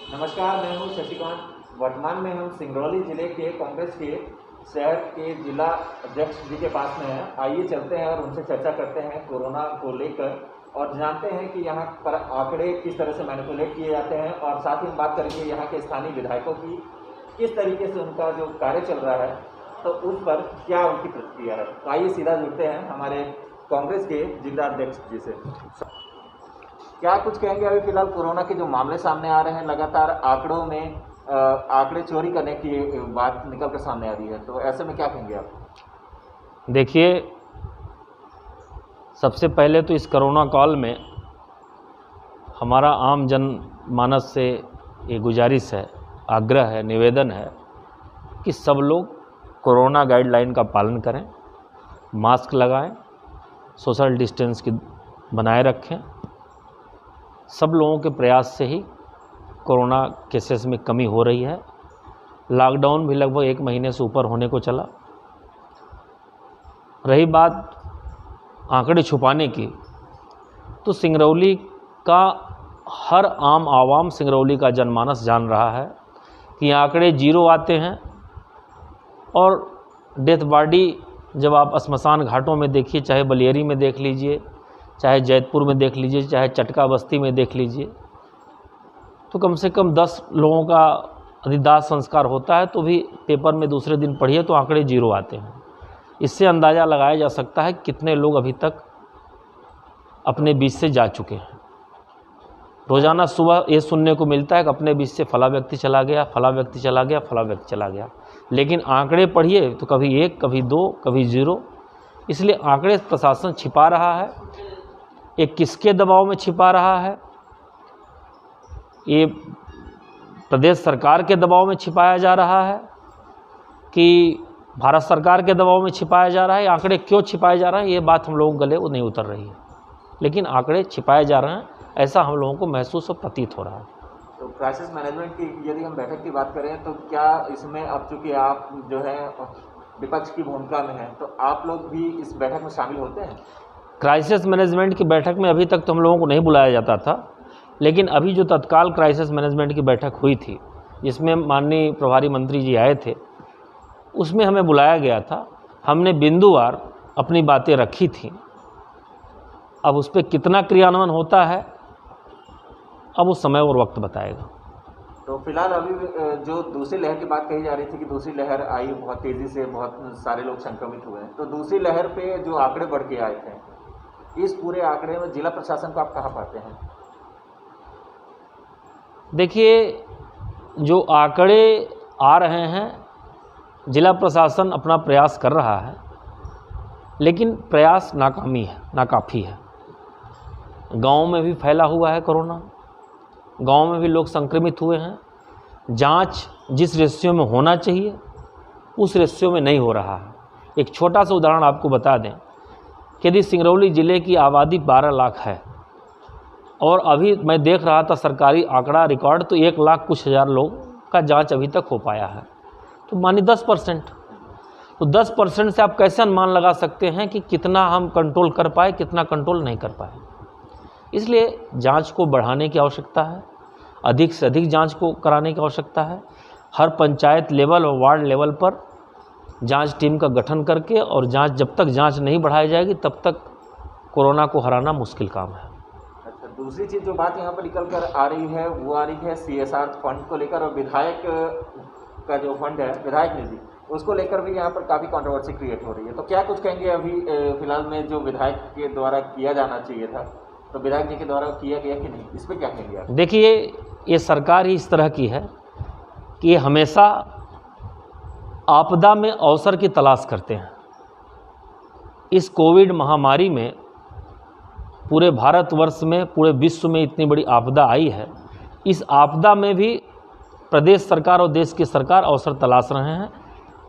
नमस्कार, मैं हूं शशिकांत। वर्तमान में हम सिंगरौली जिले के कांग्रेस के शहर के जिला अध्यक्ष जी के पास में हैं। आइए चलते हैं और उनसे चर्चा करते हैं कोरोना को लेकर और जानते हैं कि यहाँ पर आंकड़े किस तरह से मैनिपुलेट किए जाते हैं और साथ ही हम बात करेंगे यहाँ के स्थानीय विधायकों की किस तरीके से उनका जो कार्य चल रहा है तो उस पर क्या उनकी प्रतिक्रिया है। तो आइए सीधा जुड़ते हैं हमारे कांग्रेस के जिला अध्यक्ष जी से। क्या कुछ कहेंगे, अभी फिलहाल कोरोना के जो मामले सामने आ रहे हैं, लगातार आंकड़ों में आंकड़े चोरी करने की बात निकल कर सामने आ रही है, तो ऐसे में क्या कहेंगे आप? देखिए, सबसे पहले तो इस कोरोना काल में हमारा आम जन मानस से ये गुजारिश है, आग्रह है, निवेदन है कि सब लोग कोरोना गाइडलाइन का पालन करें, मास्क लगाएं, सोशल डिस्टेंस की बनाए रखें। सब लोगों के प्रयास से ही कोरोना केसेस में कमी हो रही है। लॉकडाउन भी लगभग 1 महीने से ऊपर होने को चला। रही बात आंकड़े छुपाने की, तो सिंगरौली का हर आम आवाम, सिंगरौली का जनमानस जान रहा है कि आंकड़े 0 आते हैं और डेथ बॉडी जब आप श्मशान घाटों में देखिए, चाहे बलियरी में देख लीजिए, चाहे जैतपुर में देख लीजिए, चाहे चटका बस्ती में देख लीजिए, तो कम से कम 10 लोगों का यदि दाह संस्कार होता है तो भी पेपर में दूसरे दिन पढ़िए तो आंकड़े 0 आते हैं। इससे अंदाज़ा लगाया जा सकता है कितने लोग अभी तक अपने बीच से जा चुके हैं। रोज़ाना सुबह ये सुनने को मिलता है कि अपने बीच से फला व्यक्ति चला गया, फला व्यक्ति चला गया, फला व्यक्ति चला गया, लेकिन आंकड़े पढ़िए तो कभी 1, कभी 2, कभी 0। इसलिए आंकड़े प्रशासन छिपा रहा है। ये किसके दबाव में छिपा रहा है? ये प्रदेश सरकार के दबाव में छिपाया जा रहा है कि भारत सरकार के दबाव में छिपाया जा रहा है? आंकड़े क्यों छिपाए जा रहे हैं, ये बात हम लोगों को गले वो नहीं उतर रही है, लेकिन आंकड़े छिपाए जा रहे हैं, ऐसा हम लोगों को महसूस और प्रतीत हो रहा है। तो क्राइसिस मैनेजमेंट की यदि हम बैठक की बात करें तो क्या इसमें, अब चूँकि आप जो है विपक्ष की भूमिका में हैं, तो आप लोग भी इस बैठक में शामिल होते हैं? क्राइसिस मैनेजमेंट की बैठक में अभी तक तो हम लोगों को नहीं बुलाया जाता था, लेकिन अभी जो तत्काल क्राइसिस मैनेजमेंट की बैठक हुई थी जिसमें माननीय प्रभारी मंत्री जी आए थे, उसमें हमें बुलाया गया था। हमने बिंदुवार अपनी बातें रखी थी। अब उस पर कितना क्रियान्वयन होता है अब वो समय और वक्त बताएगा। तो फिलहाल अभी जो दूसरी लहर की बात कही जा रही थी कि दूसरी लहर आई, बहुत तेज़ी से बहुत सारे लोग संक्रमित हुए हैं, तो दूसरी लहर पे जो आंकड़े बढ़ के आए थे, इस पूरे आंकड़े में जिला प्रशासन को आप कहाँ पाते हैं? देखिए, जो आंकड़े आ रहे हैं, जिला प्रशासन अपना प्रयास कर रहा है, लेकिन प्रयास नाकाफ़ी है। गांव में भी फैला हुआ है कोरोना, गांव में भी लोग संक्रमित हुए हैं। जांच जिस रेशियो में होना चाहिए उस रेशियो में नहीं हो रहा है। एक छोटा सा उदाहरण आपको बता दें कि यदि सिंगरौली ज़िले की आबादी 12 लाख है और अभी मैं देख रहा था सरकारी आंकड़ा रिकॉर्ड, तो 1 लाख कुछ हज़ार लोग का जांच अभी तक हो पाया है, तो मानिए 10%। तो 10% से आप कैसे अनुमान लगा सकते हैं कि कितना हम कंट्रोल कर पाए, कितना कंट्रोल नहीं कर पाए। इसलिए जांच को बढ़ाने की आवश्यकता है, अधिक से अधिक जांच को कराने की आवश्यकता है। हर पंचायत लेवल और वार्ड लेवल पर जांच टीम का गठन करके, और जब तक जांच नहीं बढ़ाई जाएगी तब तक कोरोना को हराना मुश्किल काम है। अच्छा, दूसरी चीज़ जो बात यहाँ पर निकल कर आ रही है वो आ रही है CSR फंड को लेकर, और विधायक का जो फंड है, विधायक निधि, उसको लेकर भी यहाँ पर काफ़ी कंट्रोवर्सी क्रिएट हो रही है। तो क्या कुछ कहेंगे अभी फिलहाल में जो विधायक के द्वारा किया जाना चाहिए था, तो विधायक जी के द्वारा किया गया कि नहीं, इस पर क्या कहेंगे आप? देखिए, ये सरकार ही इस तरह की है कि ये हमेशा आपदा में अवसर की तलाश करते हैं। इस कोविड महामारी में पूरे भारतवर्ष में, पूरे विश्व में इतनी बड़ी आपदा आई है, इस आपदा में भी प्रदेश सरकार और देश की सरकार अवसर तलाश रहे हैं।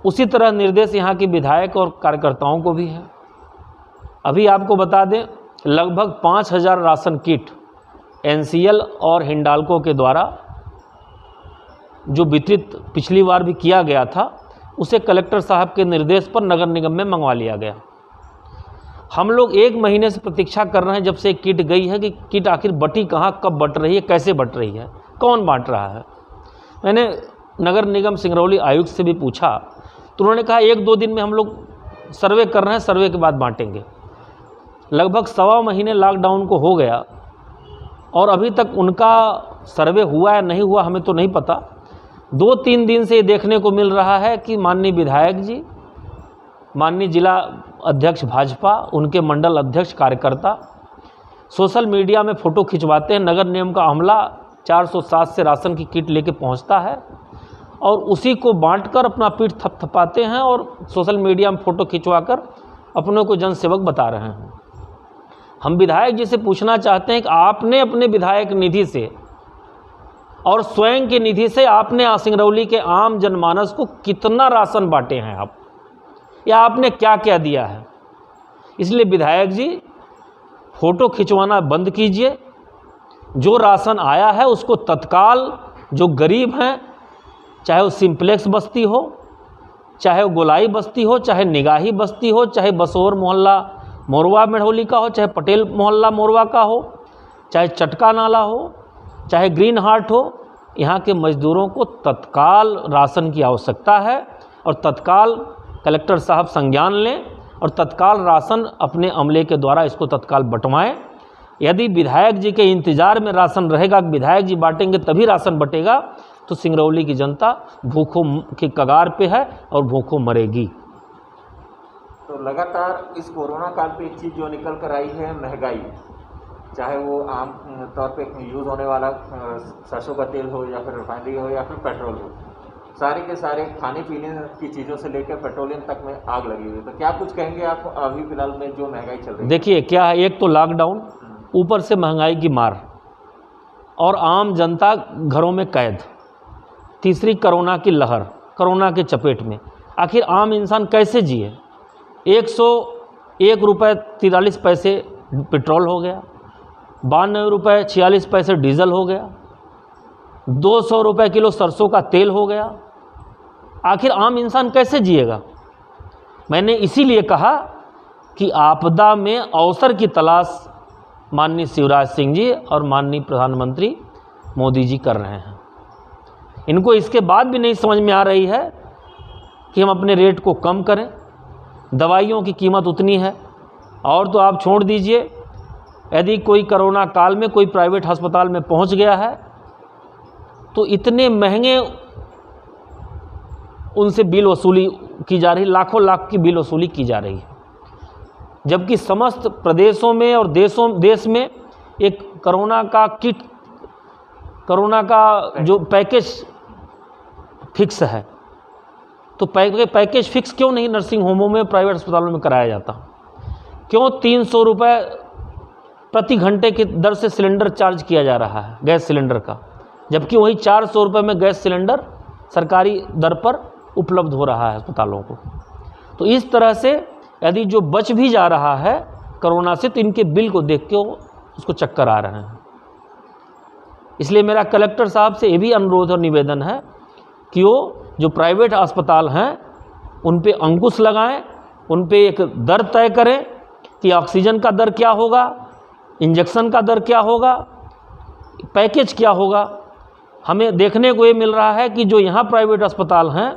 उसी तरह निर्देश यहाँ के विधायक और कार्यकर्ताओं को भी है। अभी आपको बता दें, लगभग 5000 राशन किट NCL और हिंडाल्को के द्वारा जो वितरित पिछली बार भी किया गया था, उसे कलेक्टर साहब के निर्देश पर नगर निगम में मंगवा लिया गया। हम लोग 1 महीने से प्रतीक्षा कर रहे हैं जब से किट गई है कि किट आखिर बटी कहाँ, कब बट रही है, कैसे बट रही है। कौन बांट रहा है? मैंने नगर निगम सिंगरौली आयुक्त से भी पूछा तो उन्होंने कहा 1-2 दिन में हम लोग सर्वे कर रहे हैं, सर्वे के बाद बांटेंगे। लगभग 1.25 महीने लॉकडाउन को हो गया और अभी तक उनका सर्वे हुआ या नहीं हुआ हमें तो नहीं पता। 2-3 दिन से ये देखने को मिल रहा है कि माननीय विधायक जी, माननीय जिला अध्यक्ष भाजपा, उनके मंडल अध्यक्ष, कार्यकर्ता सोशल मीडिया में फ़ोटो खिंचवाते हैं। नगर निगम का अमला 407 से राशन की किट लेके पहुंचता है और उसी को बांटकर अपना पीठ थपथपाते हैं और सोशल मीडिया में फ़ोटो खिंचवाकर अपनों को जनसेवक बता रहे हैं। हम विधायक जी से पूछना चाहते हैं कि आपने अपने विधायक निधि से और स्वयं की निधि से आपने सिंगरौली के आम जनमानस को कितना राशन बांटे हैं आप, या आपने क्या क्या दिया है? इसलिए विधायक जी फ़ोटो खिंचवाना बंद कीजिए। जो राशन आया है उसको तत्काल, जो गरीब हैं, चाहे वो सिंप्लेक्स बस्ती हो, चाहे वो गोलाई बस्ती हो, चाहे निगाही बस्ती हो, चाहे बसोर मोहल्ला मोरवा मेढ़ोली का हो, चाहे पटेल मोहल्ला मोरवा का हो, चाहे चटका नाला हो, चाहे ग्रीन हार्ट हो, यहाँ के मज़दूरों को तत्काल राशन की आवश्यकता है और तत्काल कलेक्टर साहब संज्ञान लें और तत्काल राशन अपने अमले के द्वारा इसको तत्काल बंटवाएं। यदि विधायक जी के इंतज़ार में राशन रहेगा, विधायक जी बांटेंगे तभी राशन बटेगा, तो सिंगरौली की जनता भूखों की कगार पे है और भूखों मरेगी। तो लगातार इस कोरोना काल पे एक चीज़ जो निकल कर आई है, महंगाई, चाहे वो आम तौर पे यूज़ होने वाला सरसों का तेल हो या फिर रिफाइनरी हो या फिर पेट्रोल हो, सारे के सारे खाने पीने की चीज़ों से लेकर पेट्रोलियम तक में आग लगी हुई है। तो क्या कुछ कहेंगे आप अभी फिलहाल में जो महंगाई चल रही है? देखिए क्या है, एक तो लॉकडाउन, ऊपर से महंगाई की मार और आम जनता घरों में कैद, तीसरी कोरोना की लहर, कोरोना के चपेट में आखिर आम इंसान कैसे जिए? 101 रुपये 43 पैसे पेट्रोल हो गया, 92 रुपये 46 पैसे डीजल हो गया, 200 रुपये किलो सरसों का तेल हो गया। आखिर आम इंसान कैसे जिएगा? मैंने इसीलिए कहा कि आपदा में अवसर की तलाश माननीय शिवराज सिंह जी और माननीय प्रधानमंत्री मोदी जी कर रहे हैं। इनको इसके बाद भी नहीं समझ में आ रही है कि हम अपने रेट को कम करें। दवाइयों की कीमत उतनी है, और तो आप छोड़ दीजिए, यदि कोई कोरोना काल में कोई प्राइवेट अस्पताल में पहुंच गया है तो इतने महंगे उनसे बिल वसूली की जा रही, लाखों लाख की बिल वसूली की जा रही है, जबकि समस्त प्रदेशों में और देश में एक कोरोना का किट, कोरोना का जो पैकेज फिक्स है। तो पैकेज फिक्स क्यों नहीं नर्सिंग होमों में, प्राइवेट अस्पतालों में कराया जाता? क्यों 300 रुपये प्रति घंटे की दर से सिलेंडर चार्ज किया जा रहा है गैस सिलेंडर का, जबकि वही 400 रुपये में गैस सिलेंडर सरकारी दर पर उपलब्ध हो रहा है अस्पतालों को? तो इस तरह से यदि जो बच भी जा रहा है कोरोना से, तो इनके बिल को देख के उसको चक्कर आ रहे हैं। इसलिए मेरा कलेक्टर साहब से ये भी अनुरोध और निवेदन है कि वो जो प्राइवेट अस्पताल हैं उन पे अंकुश लगाएं, उन पे एक दर तय करें कि ऑक्सीजन का दर क्या होगा, इंजेक्शन का दर क्या होगा, पैकेज क्या होगा। हमें देखने को ये मिल रहा है कि जो यहाँ प्राइवेट अस्पताल हैं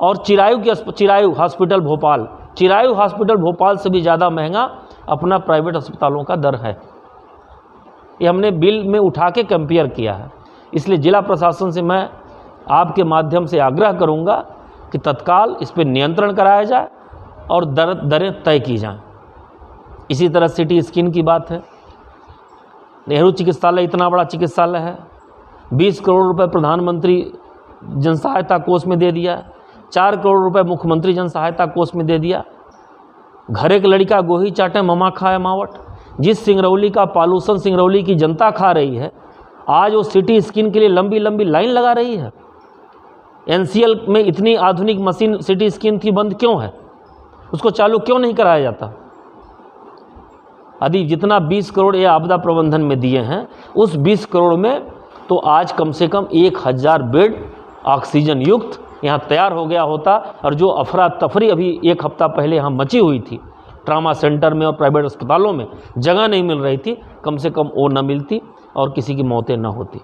और चिरायू हॉस्पिटल भोपाल से भी ज़्यादा महंगा अपना प्राइवेट अस्पतालों का दर है। ये हमने बिल में उठा के कंपेयर किया है। इसलिए जिला प्रशासन से मैं आपके माध्यम से आग्रह करूंगा कि तत्काल इस पर नियंत्रण कराया जाए और दरें तय की जाएं। इसी तरह सिटी स्किन की बात है। नेहरू चिकित्सालय इतना बड़ा चिकित्सालय है, 20 करोड़ रुपए प्रधानमंत्री जन सहायता कोष में दे दिया, 4 करोड़ रुपए मुख्यमंत्री जन सहायता कोष में दे दिया। घर एक लड़का गोही चाटे ममा खाए मावट। जिस सिंगरौली का पॉल्यूशन सिंगरौली की जनता खा रही है, आज वो सिटी स्किन के लिए लंबी लंबी लाइन लगा रही है। NCL में इतनी आधुनिक मशीन सिटी स्किन की बंद क्यों है? उसको चालू क्यों नहीं कराया जाता? यदि जितना 20 करोड़ ये आपदा प्रबंधन में दिए हैं, उस 20 करोड़ में तो आज कम से कम 1000 बेड ऑक्सीजन युक्त यहाँ तैयार हो गया होता। और जो अफरा तफरी अभी 1 हफ्ता पहले यहाँ मची हुई थी ट्रामा सेंटर में और प्राइवेट अस्पतालों में, जगह नहीं मिल रही थी, कम से कम वो न मिलती और किसी की मौतें न होती।